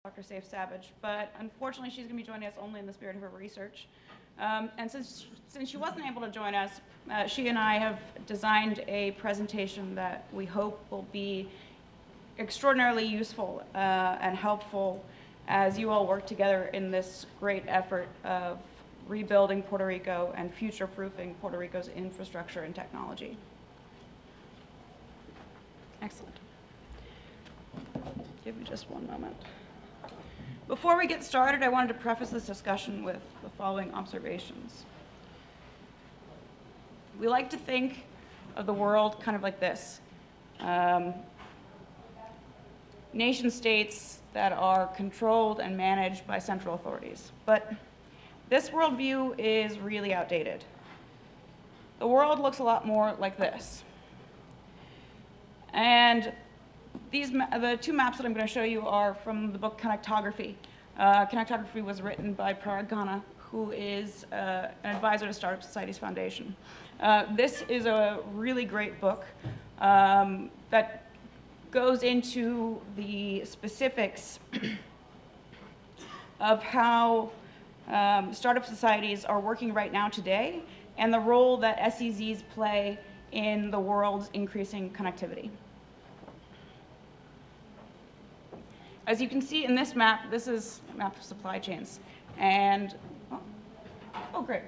Dr. Safe Savage, but unfortunately she's going to be joining us only in the spirit of her research. And since she wasn't able to join us, she and I have designed a presentation that we hope will be extraordinarily useful and helpful as you all work together in this great effort of rebuilding Puerto Rico and future-proofing Puerto Rico's infrastructure and technology. Excellent. Give me just one moment. Before we get started, I wanted to preface this discussion with the following observations. We like to think of the world kind of like this. Nation states that are controlled and managed by central authorities. But this worldview is really outdated. The world looks a lot more like this. And the two maps that I'm going to show you are from the book Connectography. Connectography was written by Parag Khanna, who is an advisor to Startup Societies Foundation. This is a really great book that goes into the specifics of how startup societies are working right now today and the role that SEZs play in the world's increasing connectivity. As you can see in this map, this is a map of supply chains. And, oh great.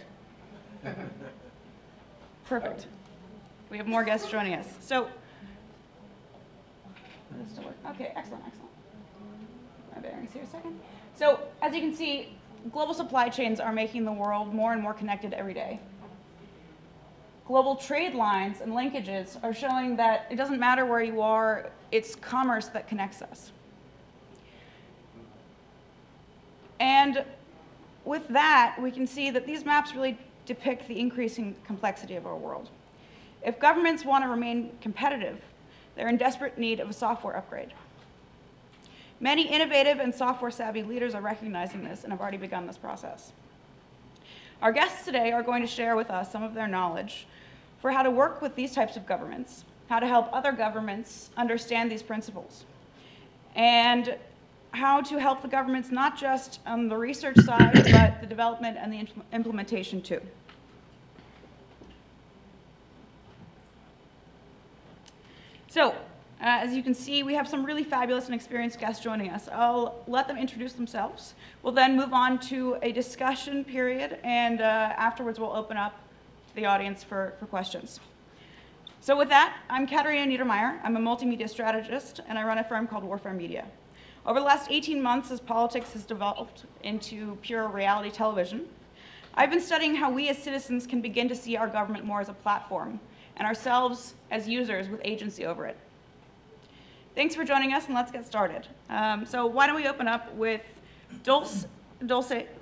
Perfect. We have more guests joining us. So, does this still work? Okay, excellent, excellent. My bearings here a second. So, as you can see, global supply chains are making the world more and more connected every day. Global trade lines and linkages are showing that it doesn't matter where you are, it's commerce that connects us. And with that, we can see that these maps really depict the increasing complexity of our world. If governments want to remain competitive, they're in desperate need of a software upgrade. Many innovative and software-savvy leaders are recognizing this and have already begun this process. Our guests today are going to share with us some of their knowledge for how to work with these types of governments, how to help other governments understand these principles, and how to help the governments not just on the research side, but the development and the implementation too. So, as you can see, we have some really fabulous and experienced guests joining us. I'll let them introduce themselves. We'll then move on to a discussion period, and afterwards we'll open up to the audience for questions. So with that, I'm Katarina Niedermair. I'm a multimedia strategist, and I run a firm called Warfare Media. Over the last 18 months, as politics has developed into pure reality television, I've been studying how we as citizens can begin to see our government more as a platform, and ourselves as users with agency over it. Thanks for joining us, and let's get started. So why don't we open up with Dulce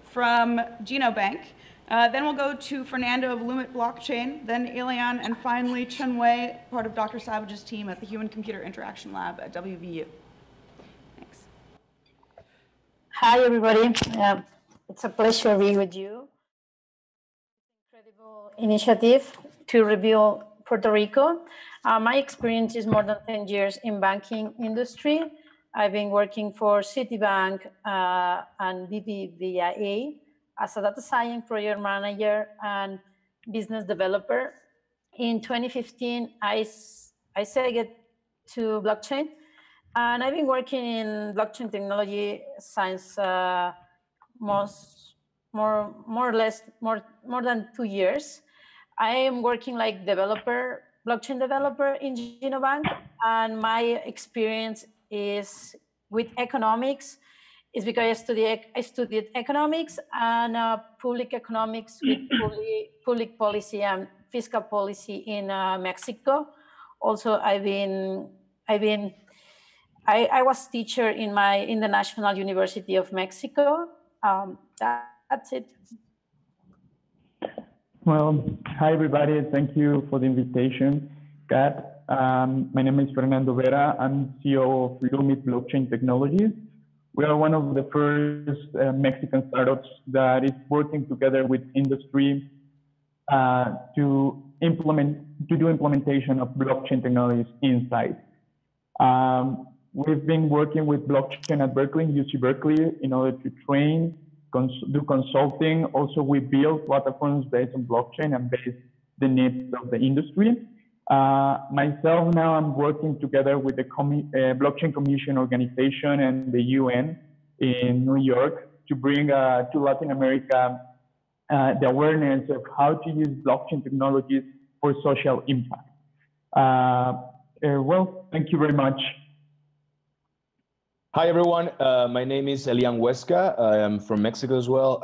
from Genobank. Then we'll go to Fernando of Lumit Blockchain, then Elian, and finally Chen Wei, part of Dr. Savage's team at the Human-Computer Interaction Lab at WVU. Thanks. Hi, everybody. It's a pleasure to be with you. Incredible initiative to reveal Puerto Rico. My experience is more than 10 years in banking industry. I've been working for Citibank and BBVA as a data science project manager and business developer. In 2015, I segued to blockchain, and I've been working in blockchain technology since more than 2 years. I am working like developer, blockchain developer in Genobank, and my experience is with economics. It's because I studied economics and public economics with public policy and fiscal policy in Mexico. Also, I was teacher in the National University of Mexico. That's it. Well, hi everybody. Thank you for the invitation, Kat. My name is Fernando Vera. I'm CEO of Lumit Blockchain Technologies. We are one of the first Mexican startups that is working together with industry to do implementation of blockchain technologies inside. we've been working with blockchain at Berkeley, UC Berkeley, in order to train, do consulting. Also, we build platforms based on blockchain and based the needs of the industry. Myself now, I'm working together with the Blockchain Commission organization and the UN in New York to bring to Latin America the awareness of how to use blockchain technologies for social impact. Well, thank you very much. Hi, everyone. My name is Ellie Wesco. I'm from Mexico as well.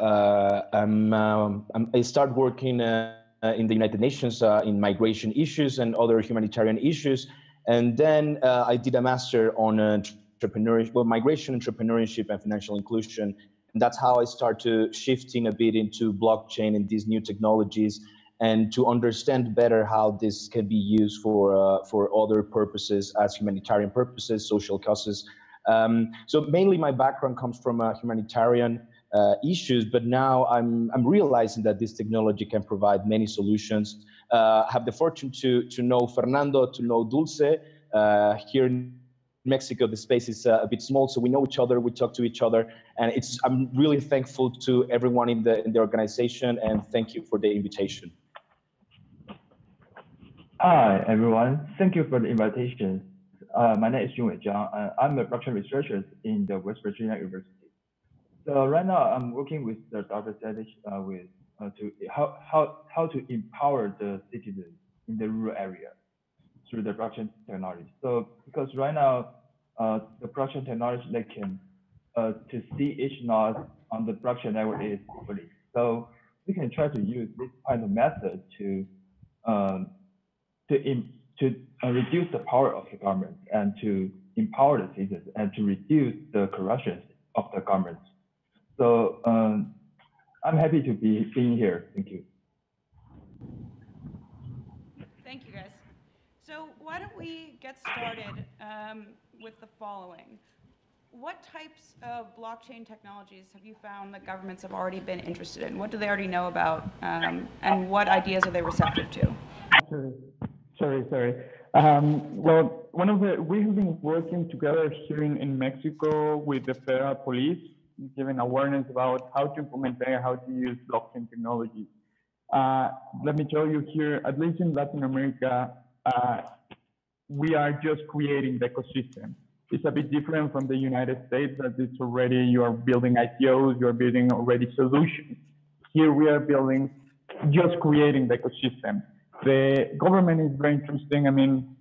I started working in the United Nations in migration issues and other humanitarian issues. And then I did a master on entrepreneurship, well, migration, entrepreneurship, and financial inclusion. And that's how I started shifting a bit into blockchain and these new technologies, and to understand better how this can be used for other purposes, as humanitarian purposes, social causes. So mainly my background comes from humanitarian issues, but now I'm realizing that this technology can provide many solutions. I have the fortune to know Fernando, to know Dulce. Here in Mexico, the space is a bit small, so we know each other, we talk to each other, and I'm really thankful to everyone in the organization, and thank you for the invitation. Hi, everyone. Thank you for the invitation. My name is Junwei Zhang. I'm a blockchain researcher in the West Virginia University. So right now, I'm working with the Dr. Sadish with how to empower the citizens in the rural area through the blockchain technology. So because right now, the blockchain technology, they can to see each node on the blockchain network is equally. So we can try to use this kind of method to reduce the power of the government and to empower the citizens and to reduce the corruption of the government. So I'm happy to be being here. Thank you. Thank you, guys. So why don't we get started with the following. What types of blockchain technologies have you found that governments have already been interested in? What do they already know about, and what ideas are they receptive to? Sorry. Well, we have been working together here in Mexico with the federal police, giving awareness about how to implement and how to use blockchain technologies. Let me tell you here, at least in Latin America, we are just creating the ecosystem. It's a bit different from the United States, that it's already, you are building ICOs, you are building already solutions. Here we are building, just creating the ecosystem. The government is very interesting. I mean,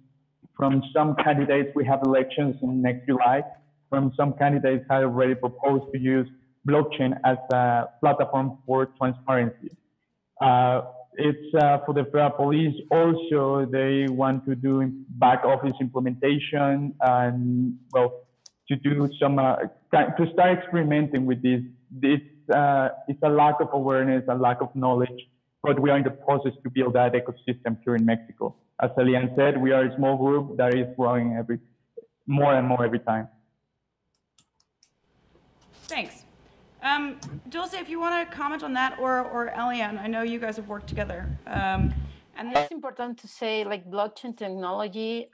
from some candidates, we have elections in next July. From some candidates have already proposed to use blockchain as a platform for transparency. It's for the federal police also, they want to do back office implementation and, well, to do some, to start experimenting with this. It's a lack of awareness, a lack of knowledge, but we are in the process to build that ecosystem here in Mexico. As Elian said, we are a small group that is growing more and more every time. Thanks. Dulce, if you want to comment on that, or Elian, I know you guys have worked together. And it's important to say, like, blockchain technology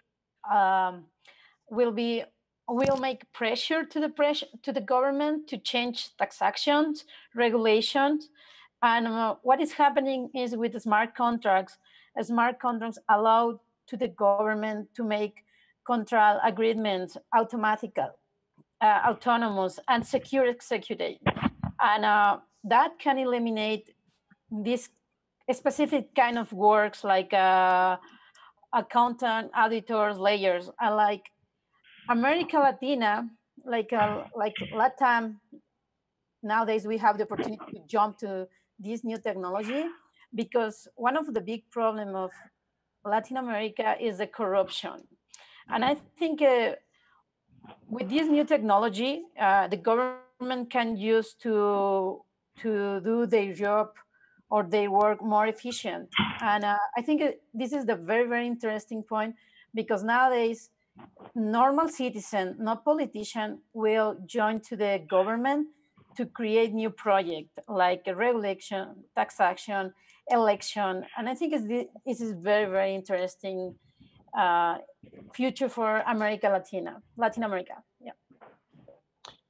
will make pressure to the government to change taxations, regulations, and what is happening is with the smart contracts allow to the government to make contract agreements autonomous and secure executed. And that can eliminate this specific kind of works like accountant, auditors, layers, and like America Latina, like LATAM. Nowadays, we have the opportunity to jump to this new technology because one of the big problems of Latin America is the corruption. And I think with this new technology, the government can use to do their job or their work more efficient. And I think this is the very, very interesting point because nowadays, normal citizen, not politician, will join to the government to create new projects like a regulation, taxation, election. And I think this is very, very interesting future for Latin America. Yeah.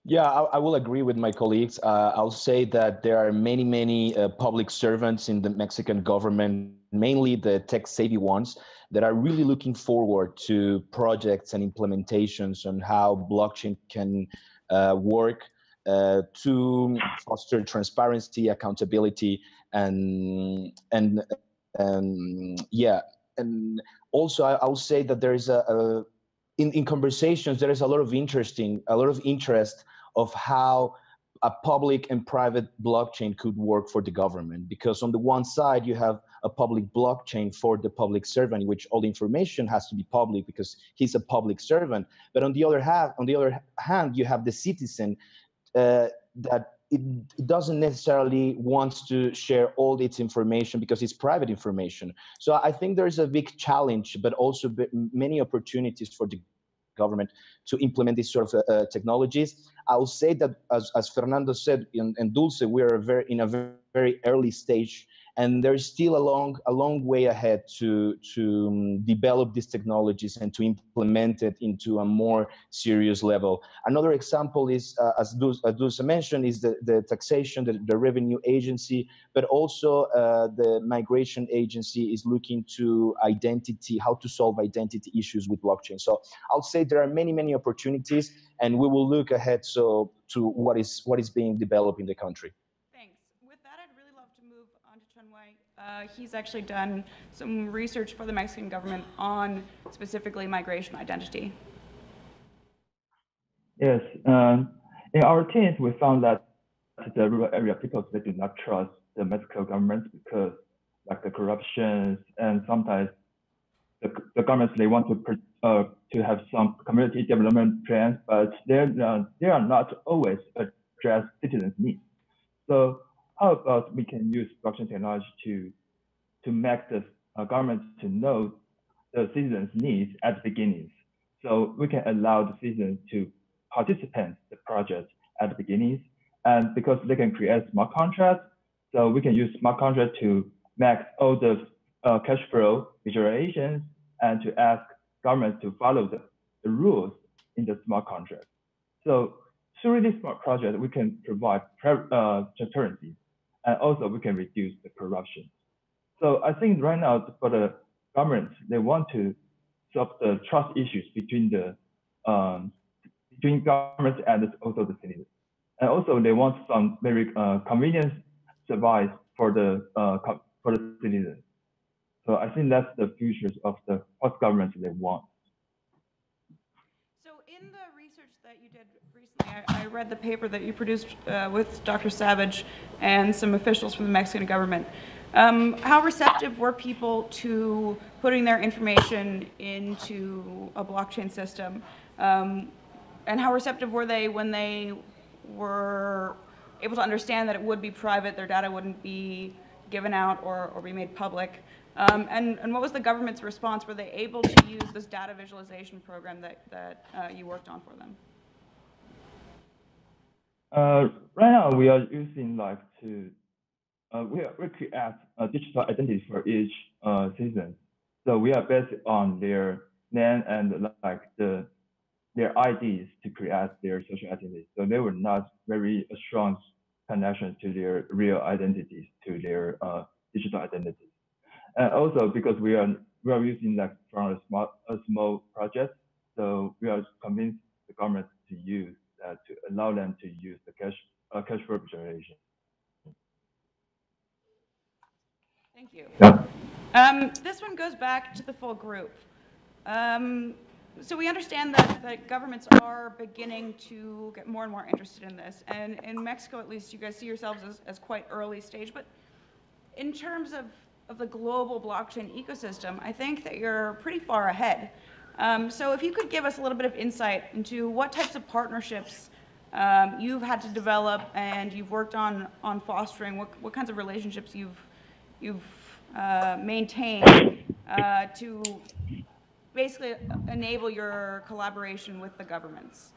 Yeah, I will agree with my colleagues. I'll say that there are many public servants in the Mexican government, mainly the tech-savvy ones, that are really looking forward to projects and implementations on how blockchain can work to foster transparency, accountability, and yeah. And also, I'll say that there is in conversations there is a lot of interest of how a public and private blockchain could work for the government. Because on the one side, you have a public blockchain for the public servant, in which all the information has to be public because he's a public servant. But on the other hand, you have the citizen that it doesn't necessarily wants to share all its information because it's private information. So I think there is a big challenge, but also many opportunities for the government to implement these sort of technologies. I'll say that, as Fernando said, and Dulce, we are in a very early stage, and there's still a long way ahead to develop these technologies and to implement it into a more serious level. Another example is, as Dulce mentioned, is the taxation, the revenue agency, but also the migration agency is looking to how to solve identity issues with blockchain. So I'll say there are many opportunities, and we will look ahead to what is being developed in the country. Thanks. With that, I'd really love to move on to Chen Wei. He's actually done some research for the Mexican government on specifically migration identity. Yes, in our teams, we found that the rural area people, they do not trust the Mexico government because like the corruption, and sometimes the governments, they want to have some community development plans, but they are not always address citizens' needs. So how about we can use blockchain technology to make the government to know the citizens' needs at the beginnings? So we can allow the citizens to participate in the project at the beginnings, and because they can create smart contracts, so we can use smart contracts to make all the cash flow visualizations and to ask government to follow the rules in the smart contract. So through this smart project, we can provide transparency, and also we can reduce the corruption. So I think right now for the government, they want to solve the trust issues between government and also the citizens. And also they want some very convenient service for the citizens. So I think that's the futures of what government they want. So in the research that you did recently, I read the paper that you produced with Dr. Savage and some officials from the Mexican government. How receptive were people to putting their information into a blockchain system? And how receptive were they when they were able to understand that it would be private, their data wouldn't be given out or be made public? And what was the government's response? Were they able to use this data visualization program that you worked on for them? Right now, we are using we create a digital identity for each citizen. So we are based on their name and their IDs to create their social identity. So they were not very strong connection to their real identities, to their digital identities. And also because we are using from a small project, so we are convinced the government to use that to allow them to use the cash flow visualization. Thank you. Yeah. This one goes back to the full group. So we understand that governments are beginning to get more and more interested in this. And in Mexico, at least, you guys see yourselves as quite early stage. But in terms of the global blockchain ecosystem, I think that you're pretty far ahead. So if you could give us a little bit of insight into what types of partnerships you've had to develop and you've worked on fostering, what kinds of relationships you've maintained to basically enable your collaboration with the governments.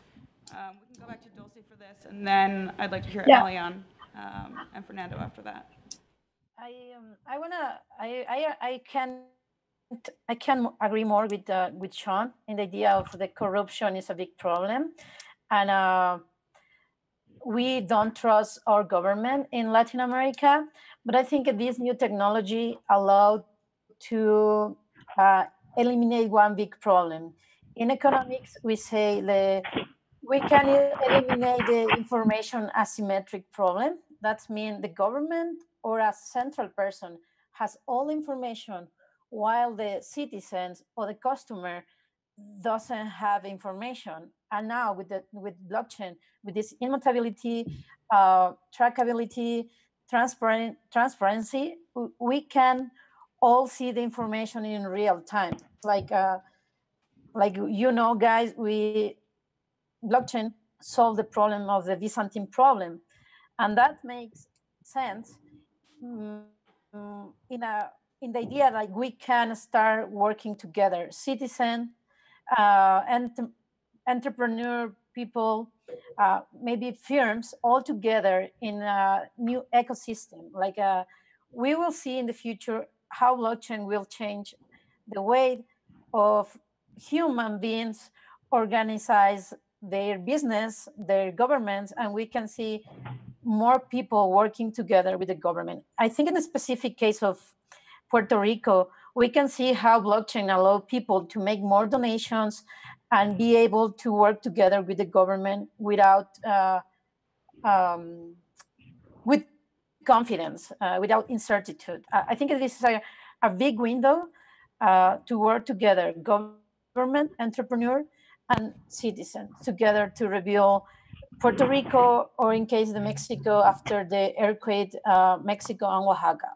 We can go back to Dulce for this, and then I'd like to hear Ellie and Fernando after that. I can can agree more with Sean in the idea of the corruption is a big problem, and we don't trust our government in Latin America. But I think this new technology allowed to eliminate one big problem. In economics, we say we can eliminate the information asymmetric problem. That means the government or a central person has all information while the citizens or the customer doesn't have information. And now with blockchain, with this immutability, trackability, transparency, we can all see the information in real time. Like guys, blockchain solve the problem of the Byzantine problem, and that makes sense in the idea like we can start working together, citizen and entrepreneur people, maybe firms, all together in a new ecosystem. Like we will see in the future how blockchain will change the way of human beings organize their business, their governments, and we can see more people working together with the government. I think in the specific case of Puerto Rico, we can see how blockchain allow people to make more donations and be able to work together with the government without with confidence, without incertitude. I think this is a big window to work together, government, entrepreneur, and citizen together to reveal Puerto Rico, or in case the Mexico after the earthquake, Mexico and Oaxaca.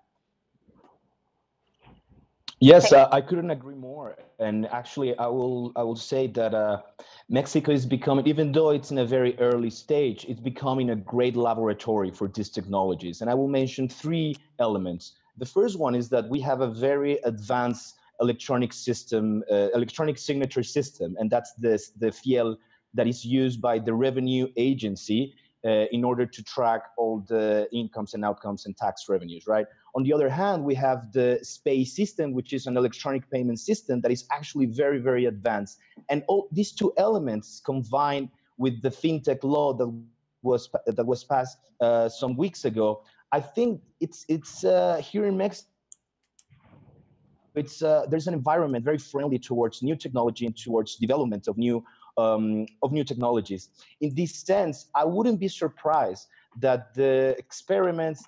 Yes, I couldn't agree more. And actually, I will say that Mexico is becoming, even though it's in a very early stage, it's becoming a great laboratory for these technologies. And I will mention three elements. The first one is that we have a very advanced electronic system, electronic signature system, and that's the FIEL that is used by the revenue agency in order to track all the incomes and outcomes and tax revenues, right? On the other hand, we have the SPAY system, which is an electronic payment system that is actually very, very advanced. And all these two elements combined with the fintech law that was passed some weeks ago, I think it's here in Mexico, there's an environment very friendly towards new technology and towards development of new technologies. In this sense, I wouldn't be surprised that the experiments,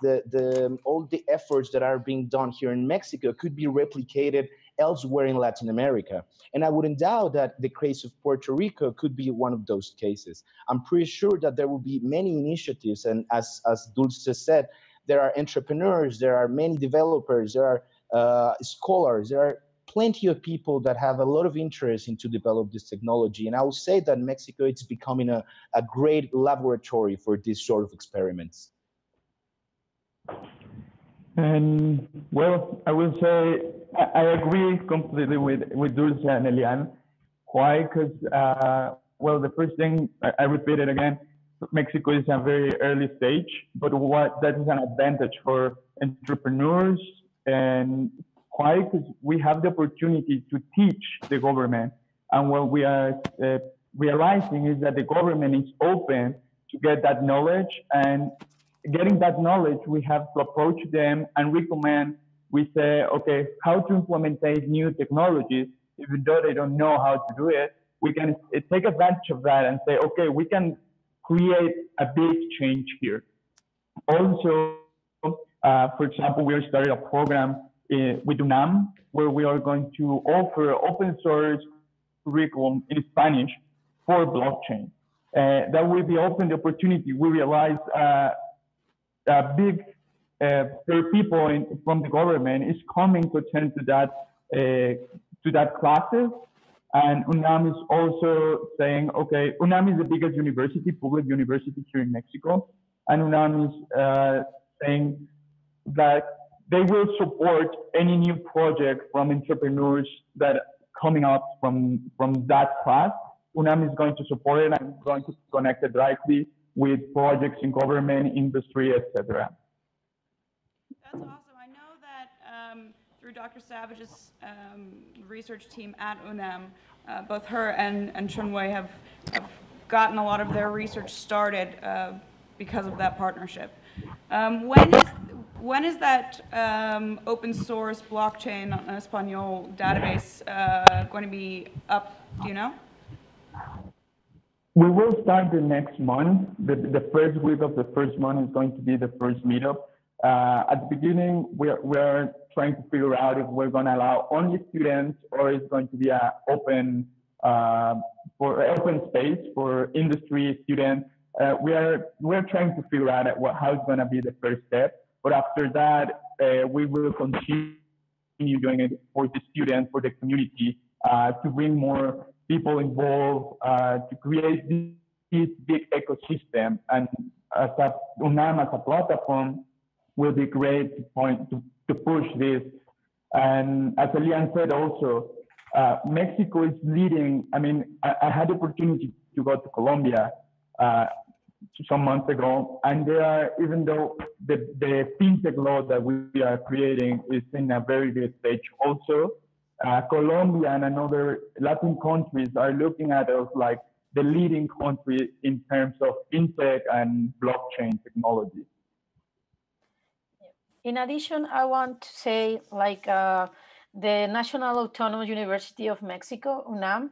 all the efforts that are being done here in Mexico could be replicated elsewhere in Latin America. And I wouldn't doubt that the case of Puerto Rico could be one of those cases. I'm pretty sure that there will be many initiatives, and as Dulce said, there are entrepreneurs, there are many developers, there are scholars, there are plenty of people that have a lot of interest in to develop this technology. And I will say that Mexico, it's becoming a great laboratory for this sort of experiments. And well, I will say I agree completely with Dulce and Elian. Why? Because, well, the first thing, I repeat it again, Mexico is a very early stage, but that is an advantage for entrepreneurs. And why? Because we have the opportunity to teach the government. And what we are realizing is that the government is open to get that knowledge. And getting that knowledge, we have to approach them and recommend. We say, okay, how to implement new technologies, even though they don't know how to do it. We can take advantage of that and say, okay, we can create a big change here. Also, for example, we are starting a program with UNAM, where we are going to offer open source curriculum in Spanish for blockchain. That will be open the opportunity. We realize big people from the government is coming to attend to that classes. And UNAM is also saying, okay, UNAM is the biggest university, public university here in Mexico. And UNAM is saying that they will support any new project from entrepreneurs that coming up from that class. UNAM is going to support it and going to connect it directly with projects in government, industry, etc. That's awesome. I know that through Dr. Savage's research team at UNAM. Both her and Chunwei have gotten a lot of their research started because of that partnership. When is that open source blockchain en español database going to be up? Do you know? We will start the next month. The first week of the first month is going to be the first meetup. At the beginning, we're trying to figure out if we're going to allow only students or it's going to be an open space for industry students. We're trying to figure out how it's going to be the first step. But after that, we will continue doing it for the students, for the community, to bring more people involved, to create this big ecosystem. And as UNAM as a platform will be great to push this. And as Elian said also, Mexico is leading. I mean, I had the opportunity to go to Colombia some months ago, and there are, even though the fintech law that we are creating is in a very good stage also, Colombia and other Latin countries are looking at us like the leading country in terms of fintech and blockchain technology. In addition, I want to say, like, the National Autonomous University of Mexico, UNAM,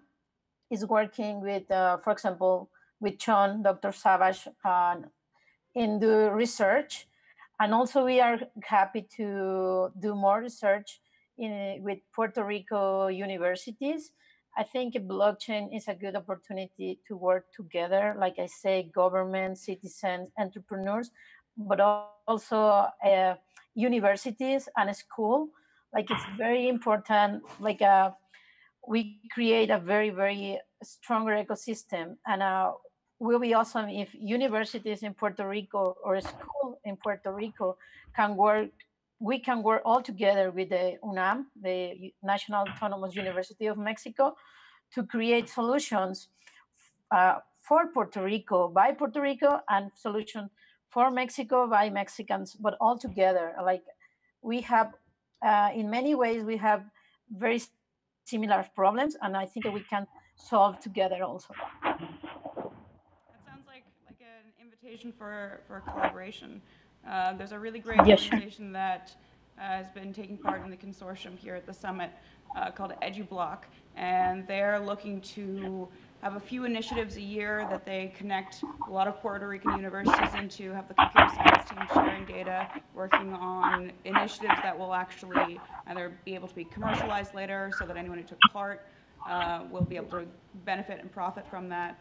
is working with, for example, with Dr. Savage in the research. And also we are happy to do more research with Puerto Rico universities. I think blockchain is a good opportunity to work together, like I say, government, citizens, entrepreneurs, but also universities and school. Like, it's very important, like we create a very, very stronger ecosystem. And will be awesome if universities in Puerto Rico or a school in Puerto Rico can work. We can work all together with the UNAM, the National Autonomous University of Mexico, to create solutions for Puerto Rico, by Puerto Rico, and solution for Mexico by Mexicans, but all together. Like, we have, in many ways, we have very similar problems, and I think that we can solve together also. That sounds like an invitation for collaboration. There's a really great organization that has been taking part in the consortium here at the summit called EduBlock, and they're looking to have a few initiatives a year that they connect a lot of Puerto Rican universities into, have the computer science team sharing data, working on initiatives that will actually either be able to be commercialized later so that anyone who took part will be able to benefit and profit from that,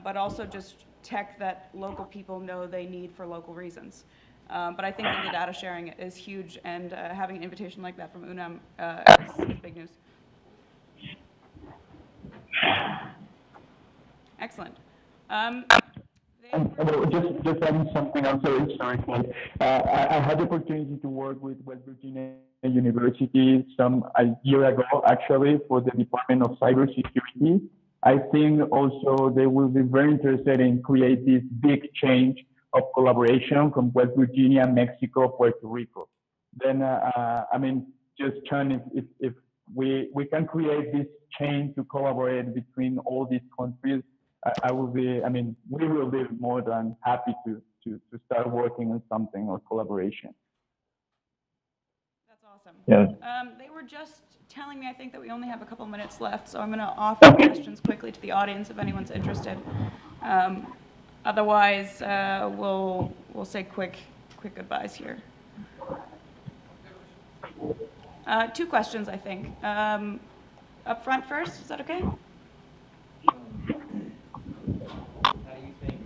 but also just tech that local people know they need for local reasons. But I think that the data sharing is huge, and having an invitation like that from UNAM is big news. Excellent. Just adding something, I'm sorry. I had the opportunity to work with West Virginia University a year ago, actually, for the Department of Cybersecurity. I think also they will be very interested in create this big change of collaboration from West Virginia, Mexico, Puerto Rico. Then, I mean, just Chan, if we can create this chain to collaborate between all these countries, we will be more than happy to start working on something or collaboration. That's awesome. Yeah. They were just telling me, I think, that we only have a couple minutes left, so I'm going to offer questions quickly to the audience if anyone's interested. Otherwise, we'll say quick goodbyes here. Two questions, I think. Up front first, is that okay? How do you think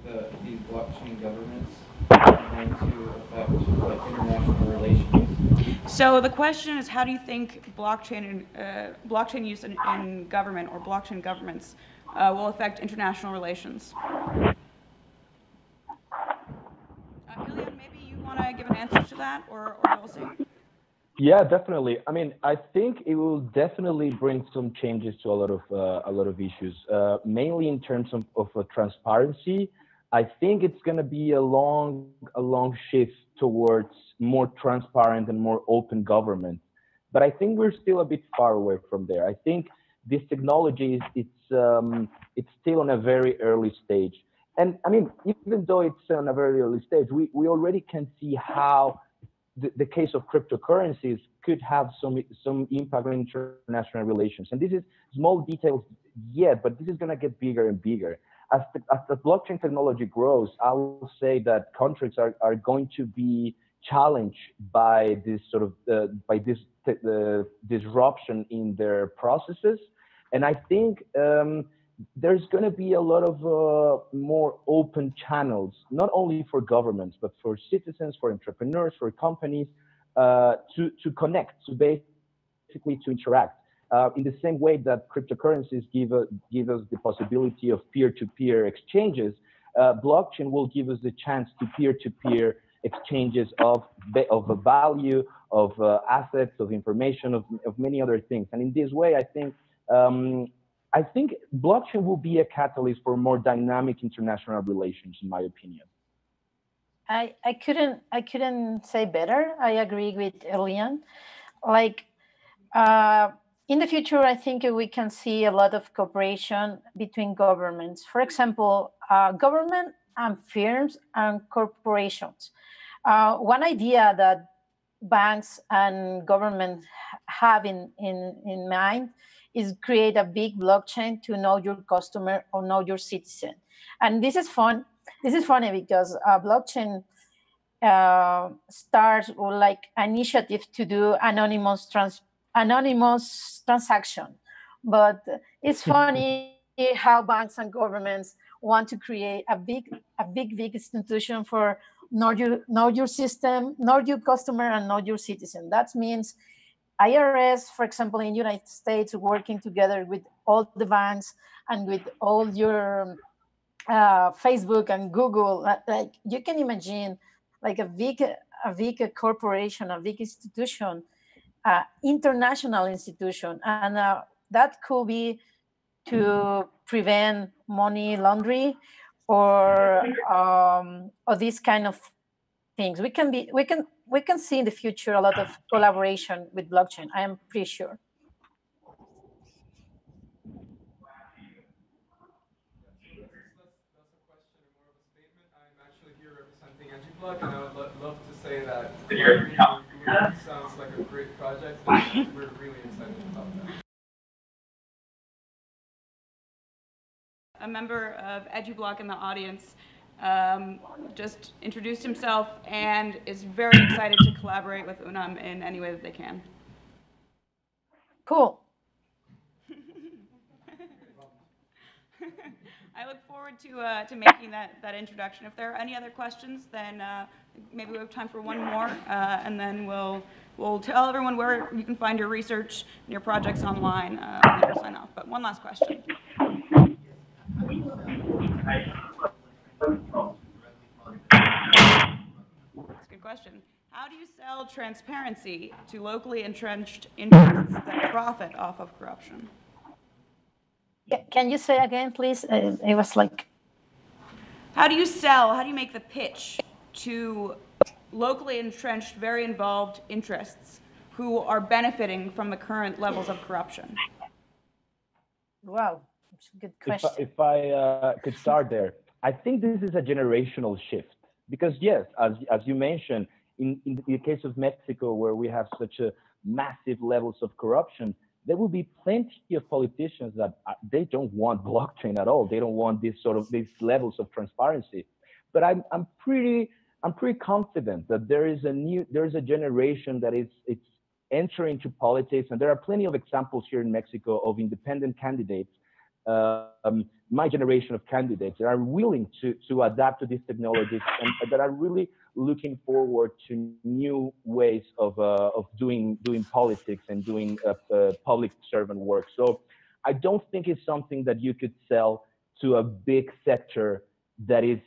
these blockchain governments are going to affect international relations? So the question is, how do you think blockchain use in government or blockchain governments will affect international relations? Elian, maybe you want to give an answer to that, or we'll see. Yeah, definitely. I mean, I think it will definitely bring some changes to a lot of issues, mainly in terms of transparency. I think it's going to be a long shift towards more transparent and more open government, but I think we're still a bit far away from there. I think this technology it's still on a very early stage. And I mean, even though it's on a very early stage, we already can see how the case of cryptocurrencies could have some impact on international relations. And this is small details yet, but this is going to get bigger and bigger. As the blockchain technology grows, I will say that countries are going to be challenged by this sort of by this disruption in their processes. And I think there's going to be a lot of more open channels, not only for governments, but for citizens, for entrepreneurs, for companies, to connect, to basically to interact. In the same way that cryptocurrencies give us the possibility of peer-to-peer exchanges, blockchain will give us the chance to peer-to-peer exchanges of a value, of assets, of information, of many other things. And in this way, I think blockchain will be a catalyst for more dynamic international relations, in my opinion. I couldn't say better. I agree with Elian. Like in the future, I think we can see a lot of cooperation between governments. For example, government and firms and corporations. One idea that banks and government have in mind is create a big blockchain to know your customer or know your citizen. And this is fun. This is funny because blockchain starts with like initiative to do anonymous transaction. But it's funny how banks and governments want to create a big institution for know your system, know your customer, and know your citizen. That means IRS, for example, in the United States, working together with all the banks and with all your Facebook and Google. Like you can imagine, like a big corporation, a big institution, international institution, and that could be to prevent money laundering or these kind of things. We can see in the future a lot of collaboration with blockchain. I am pretty sure. And I would love to say that it sounds like a great project, and we're really excited about that. A member of EduBlock in the audience just introduced himself and is very excited to collaborate with UNAM in any way that they can. Cool. I look forward to making that introduction. If there are any other questions, then maybe we have time for one more, and then we'll tell everyone where you can find your research and your projects online, and then we'll sign off. But one last question. That's a good question. How do you sell transparency to locally entrenched interests that profit off of corruption? Can you say again, please? It was like... How do you make the pitch to locally entrenched, very involved interests who are benefiting from the current levels of corruption? Wow, that's a good question. If I could start there, I think this is a generational shift. Because yes, as you mentioned, in the case of Mexico, where we have such a massive levels of corruption, there will be plenty of politicians that they don't want blockchain at all. They don't want these levels of transparency. But I'm pretty confident that there is a generation that it's entering into politics, and there are plenty of examples here in Mexico of independent candidates. My generation of candidates that are willing to adapt to these technologies and that are really looking forward to new ways of doing politics and doing public servant work. So I don't think it's something that you could sell to a big sector that is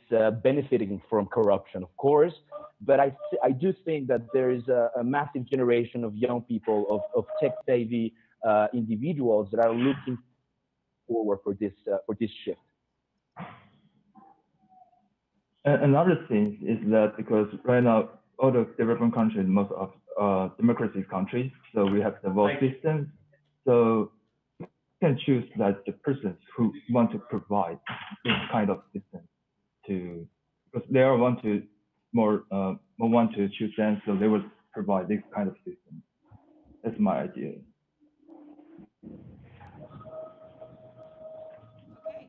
benefiting from corruption, of course. But I do think that there is a massive generation of young people, of tech-savvy individuals that are looking forward for this shift. Another thing is that because right now all the developing countries, most of democracy countries, so we have the vote system. So you can choose like the persons who want to provide this kind of system to, because they are want to more want to choose them, so they will provide this kind of system. That's my idea. Okay.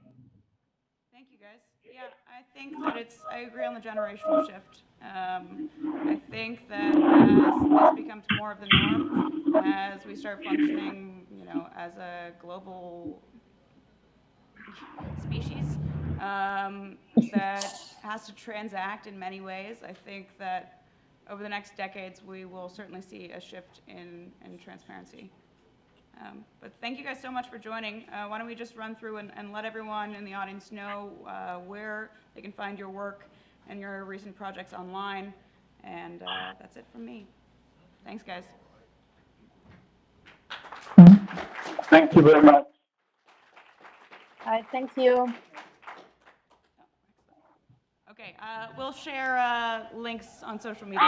Thank you, guys. Yeah, I think that I agree on the generational shift. I think that as this becomes more of the norm, as we start functioning, as a global species that has to transact in many ways, I think that over the next decades, we will certainly see a shift in transparency. But thank you guys so much for joining. Why don't we just run through and let everyone in the audience know where they can find your work and your recent projects online. And that's it from me. Thanks, guys. Thank you very much. All right, thank you. Okay, we'll share links on social media.